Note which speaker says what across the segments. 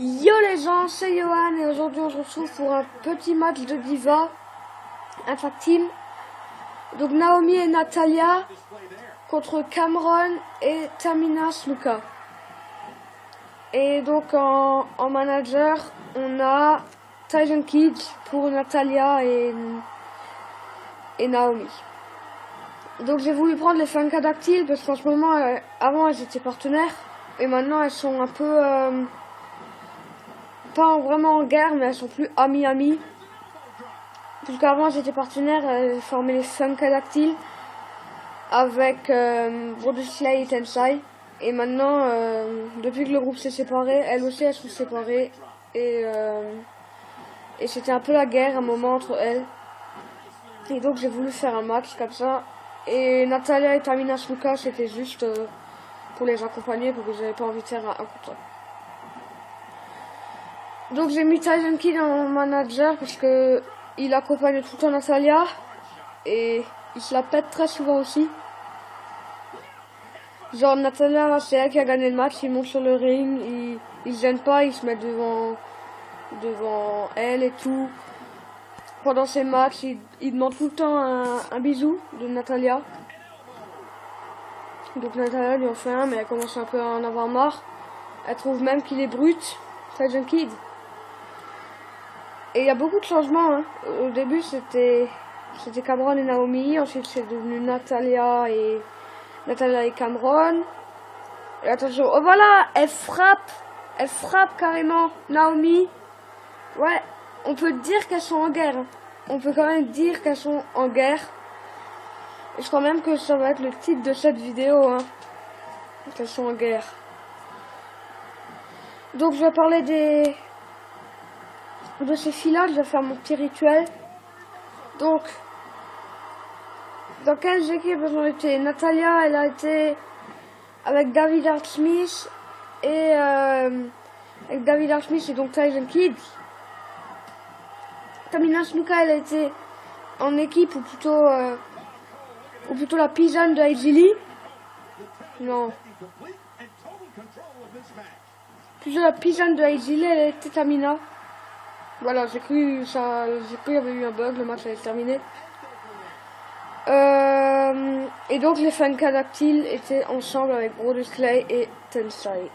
Speaker 1: Yo les gens, c'est Johan et aujourd'hui on se retrouve pour un petit match de Diva, un tag team. Donc Naomi et Natalya contre Cameron et Tamina Snuka. Et donc en manager, on a Tyson Kidd pour Natalya et Naomi. Donc j'ai voulu prendre les Funkadactyl parce qu'en ce moment, avant elles étaient partenaires et maintenant elles sont un peu... pas vraiment en guerre, mais elles sont plus amies. Parce qu'avant elles étaient partenaires, elles formaient les Funkadactyl avec Brodus Clay et Tensai. Et maintenant, depuis que le groupe s'est séparé, elles aussi elles sont séparées. Et c'était un peu la guerre à un moment entre elles. Et donc j'ai voulu faire un match comme ça. Et Natalya et Tamina Snuka, c'était juste pour les accompagner, parce que j'avais pas envie de faire un contre. Donc j'ai mis Tyson Kidd en manager parce que il accompagne tout le temps Natalya et il se la pète très souvent aussi. Genre Natalya, c'est elle qui a gagné le match, il monte sur le ring, il se gêne pas, il se met devant elle et tout. Pendant ses matchs, il demande tout le temps un bisou de Natalya. Donc Natalya lui en fait un, mais elle commence un peu à en avoir marre. Elle trouve même qu'il est brut, Tyson Kidd. Et il y a beaucoup de changements. Hein. Au début, c'était Cameron et Naomi. Ensuite, c'est devenu Natalya et Cameron. Et attention, oh voilà, elle frappe carrément Naomi. Ouais, on peut dire qu'elles sont en guerre. Hein. On peut quand même dire qu'elles sont en guerre. Et je crois même que ça va être le titre de cette vidéo. Hein. Qu'elles sont en guerre. Donc je vais parler de ces filles-là, je vais faire mon petit rituel. Donc, dans quelles équipes elles ont été? Natalya, elle a été avec David Hart Smith et avec David Hart Smith et donc Tyson Kidd. Tamina Snuka, elle a été en équipe ou plutôt la pigeonne de Izzy. Non. Plutôt la pigeonne de Izzy, elle a été Tamina. Voilà, j'ai cru qu'il y avait eu un bug, le match allait se terminer. Et donc les Funkadactyl étaient ensemble avec Brodus Clay et Tensai.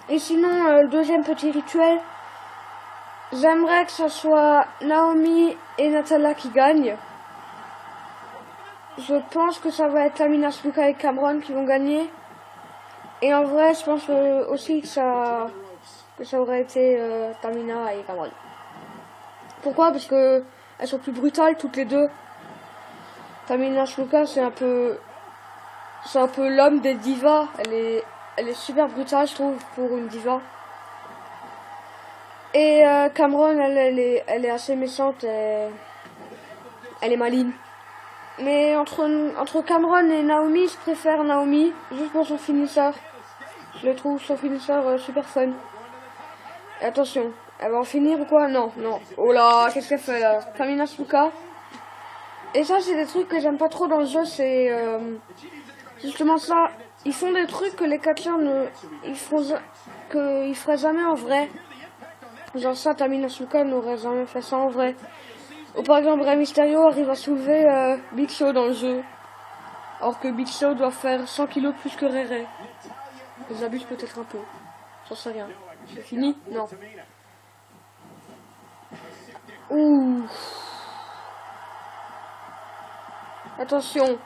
Speaker 1: Et sinon, le deuxième petit rituel, j'aimerais que ce soit Naomi et Natalya qui gagnent. Je pense que ça va être Tamina Snuka et Cameron qui vont gagner. Et en vrai, je pense aussi que ça aurait été Tamina et Cameron. Pourquoi? Parce que elles sont plus brutales toutes les deux. Tamina Snuka, c'est un peu l'homme des divas. Elle est super brutale, je trouve, pour une diva. Et Cameron, elle est assez méchante. Elle est maligne. Mais entre Cameron et Naomi, je préfère Naomi, juste pour son finisher. Je trouve son finisher super fun. Et attention, elle va en finir ou quoi? Non. Oh là, qu'est-ce qu'elle fait là? Tamina Snuka. Et ça, c'est des trucs que j'aime pas trop dans le jeu, c'est justement ça. Ils font des trucs que les catcheurs ils feraient jamais en vrai. Genre ça, Tamina Snuka n'aurait jamais fait ça en vrai. Ou par exemple, Rey Mysterio arrive à soulever Big Show dans le jeu. Alors que Big Show doit faire 100 kilos plus que Rey. Ils abusent peut-être un peu. J'en sais rien. C'est fini? Non. Ouh. Attention.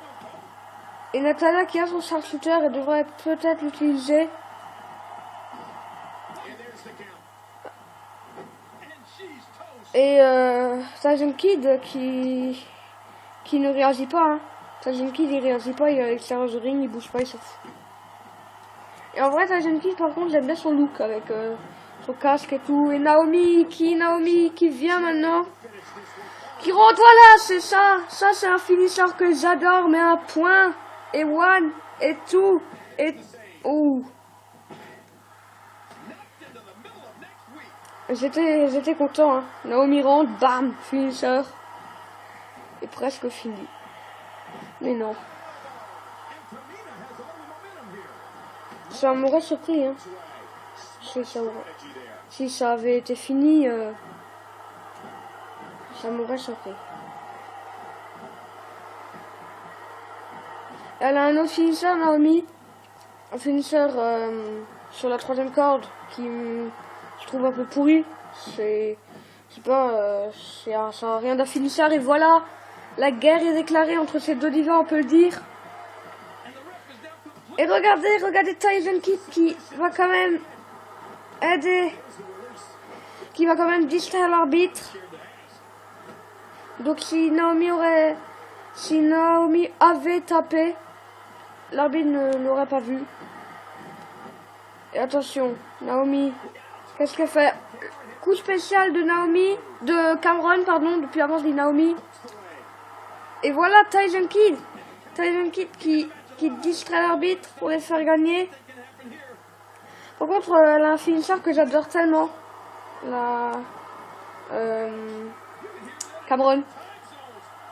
Speaker 1: Et Natalya qui a son sharpshooter, elle devrait peut-être l'utiliser. Et Tyson Kidd qui ne réagit pas. Hein. Tyson Kidd il réagit pas, il est à l'extérieur du ring, il bouge pas, il s'en fout. Et en vrai, Tyson Kidd par contre, j'aime bien son look avec son casque et tout. Et Naomi qui vient maintenant. Qui rentre, voilà, c'est ça. Ça, c'est un finisher que j'adore, mais un point. Et one, et tout. Et... ouh. J'étais content, hein. Naomi rentre, bam, finisher. Et presque fini. Mais non. Ça m'aurait surpris, hein. si ça avait été fini, ça m'aurait choqué. Elle a un autre finisseur, Naomi. Un finisseur sur la troisième corde qui je trouve un peu pourri. Ça a rien d'un finisseur. Et voilà, la guerre est déclarée entre ces deux divas, on peut le dire. Et regardez Tyson Kidd qui va quand même aider, qui va quand même distraire l'arbitre. Donc si Naomi avait tapé, l'arbitre ne l'aurait pas vu. Et attention, Naomi, qu'est-ce qu'elle fait? Coup spécial de Cameron, pardon, depuis avant je dis Naomi. Et voilà Tyson Kidd qui distrait l'arbitre pour les faire gagner. Par contre, elle a un finisseur que j'adore tellement. Cameron.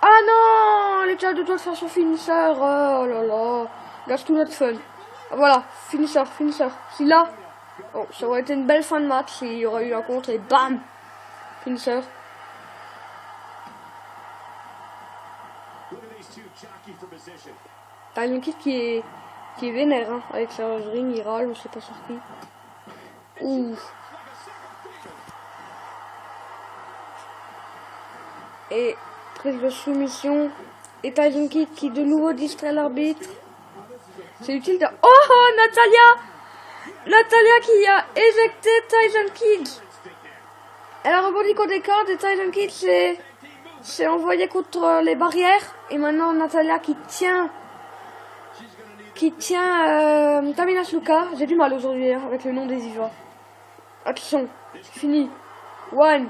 Speaker 1: Ah non, elle était à deux doigts de faire son finisseur. Oh là là, gâche tout notre fun. Voilà, finisseur. Si là, oh, ça aurait été une belle fin de match s'il y aurait eu un contre et bam, finisseur. T'as une équipe qui est vénère, hein, avec leur ring, il râle, on sait pas sur qui. Ouh. Et prise de soumission. Et Tyson Kidd qui de nouveau distrait l'arbitre. C'est utile de... Oh, Natalia qui a éjecté Tyson Kidd. Elle a rebondi contre des cordes et Tyson Kidd s'est envoyé contre les barrières. Et maintenant Natalia qui tient Tamina Snuka. J'ai du mal aujourd'hui hein, avec le nom des divas. Attention, c'est fini. 1,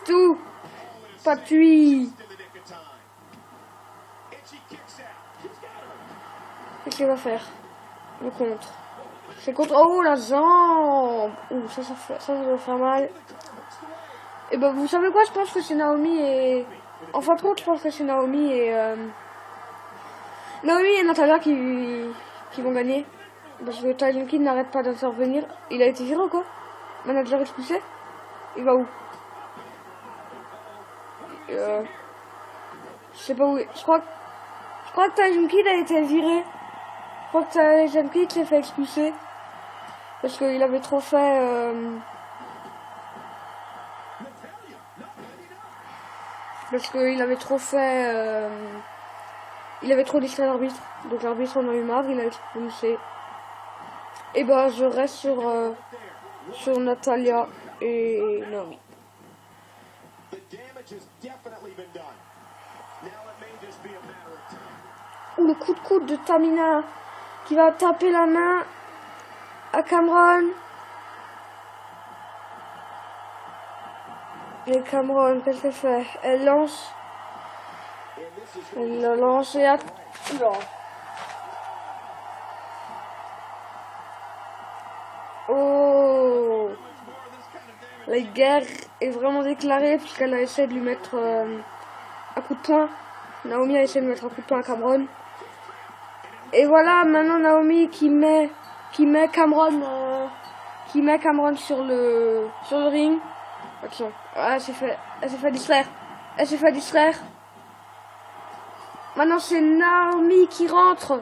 Speaker 1: 2, pas de tuile. Qu'est-ce qu'il va faire? Le contre. C'est contre. Oh la jambe. Ouh, ça doit faire mal. Et ben vous savez quoi? Je pense que c'est Naomi et. En fin de compte, je pense que c'est Naomi et Natalia qui vont gagner. Parce que Tyson Kidd n'arrête pas d'intervenir. Il a été viré ou quoi? Manager expulsé? Il va où? Je sais pas où. Je crois que Tyson Kidd a été viré. Je crois que Tyson Kidd s'est fait expulser. Parce qu'il avait trop fait. Parce qu'il avait trop fait. Il avait trop distrait l'arbitre. Donc l'arbitre en a eu marre, il a expulsé. Et ben je reste sur Natalia et Naomi. Ou le coup de coude de Tamina qui va taper la main à Cameron. Et Cameron, qu'est-ce qu'elle fait? Elle lance. Elle l'a lancé à... Non. Oh! La guerre est vraiment déclarée puisqu'elle a essayé de lui mettre un coup de poing. Naomi a essayé de mettre un coup de poing à Cameron. Et voilà, maintenant Naomi qui met Cameron sur le ring. Attention, elle s'est fait distraire. Maintenant c'est Naomi qui rentre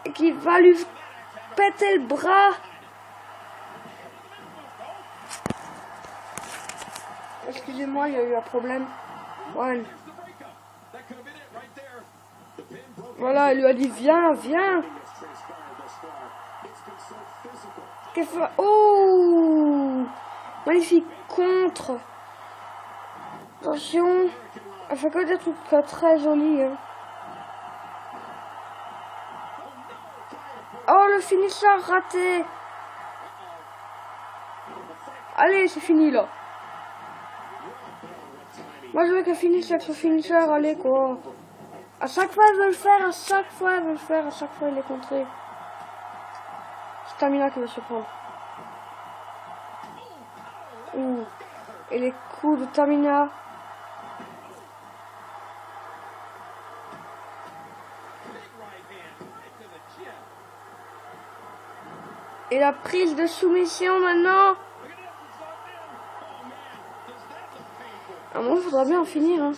Speaker 1: et qui va lui péter le bras. Excusez-moi, il y a eu un problème. Ouais. Voilà, elle lui a dit viens. Qu'elle fait? Oh, magnifique contre. Attention, elle fait que des trucs très jolis. Hein. Oh, le finisseur raté. Allez, c'est fini là. Moi je veux qu'elle finisse avec son finisseur, allez quoi. À chaque fois elle veut le faire, à chaque fois il est contré. C'est Tamina qui va se prendre. Ouh. Et les coups de Tamina. Et la prise de soumission maintenant. À un moment, il faudra bien en finir. Hein.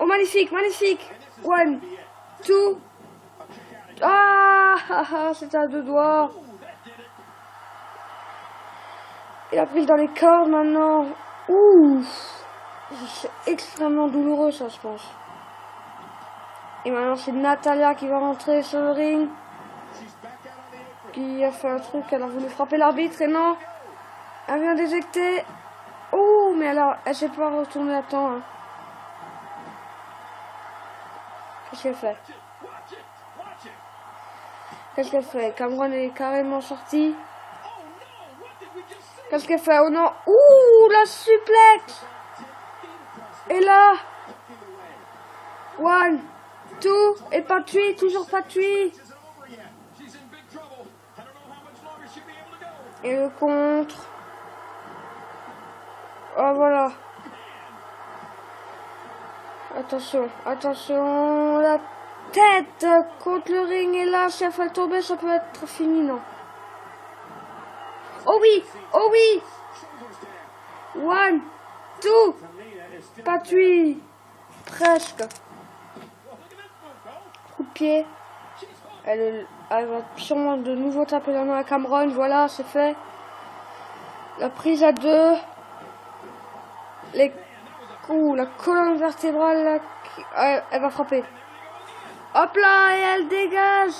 Speaker 1: Oh, magnifique, magnifique. 1, 2. Ah, c'était à 2 doigts. Et la prise dans les cordes maintenant. Ouh. C'est extrêmement douloureux, ça, je pense. Et maintenant, c'est Natalya qui va rentrer sur le ring. Qui a fait un truc, elle a voulu frapper l'arbitre et non. Elle vient d'éjecter. Oh, mais alors, elle s'est pas retournée à temps. Hein. Qu'est-ce qu'elle fait? Qu'est-ce qu'elle fait? Cameron est carrément sorti. Qu'est-ce qu'elle fait? Oh non. Ouh, la suplex. Et là. 1, 2, et pas tué, toujours pas tué. Et le contre. Oh voilà. Attention, attention. La tête contre le ring. Et là, si elle fait tomber, ça peut être fini, non? Oh oui, oh oui. 1, 2. Pas tué. Presque. Coup de pied. Elle va sûrement de nouveau taper la main à Cameron. Voilà, c'est fait. La prise à 2. Les coups, la colonne vertébrale, là, elle va frapper. Hop là, et elle dégage.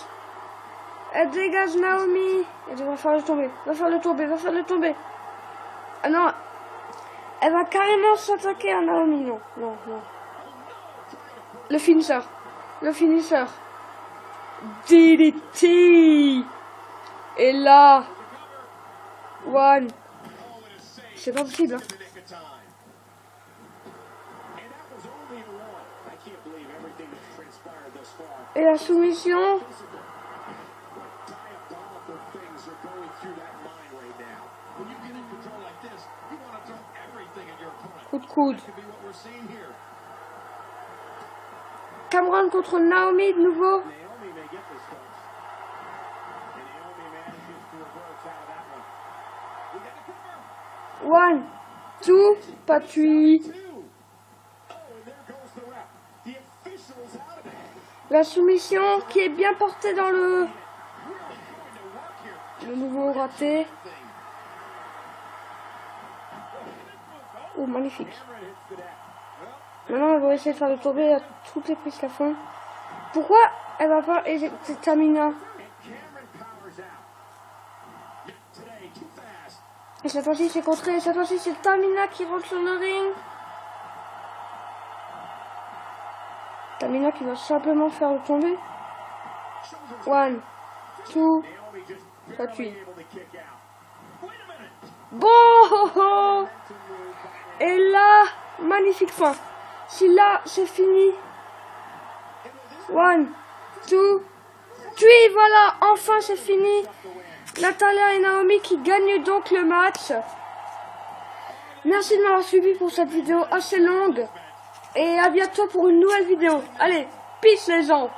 Speaker 1: Elle dégage Naomi. Elle devrait faire le tomber. Va faire le tomber, va faire le tomber. Ah non. Elle va carrément s'attaquer à Naomi. Non, non, non. Le finisher. Le finisher. DDT. Et là. 1. C'est pas possible. Hein. Et la soumission. Coup de coude. Cameron contre Naomi de nouveau. 1, 2, pas tué. La soumission qui est bien portée dans le nouveau raté. Oh, magnifique. Maintenant, elle va essayer de faire le tomber à toutes les prises qu'elle font. Pourquoi elle va pas éjecter Tamina? Et cette fois-ci, c'est contré. Cette fois-ci, c'est Tamina qui rentre sur le ring. Tamina qui va simplement faire le tomber. 1, 2, pas tué. Bon. Et là, magnifique fin. Si là, c'est fini. 1, 2, tué, voilà, enfin c'est fini. Natalya et Naomi qui gagnent donc le match. Merci de m'avoir suivi pour cette vidéo assez longue. Et à bientôt pour une nouvelle vidéo. Allez, peace les gens.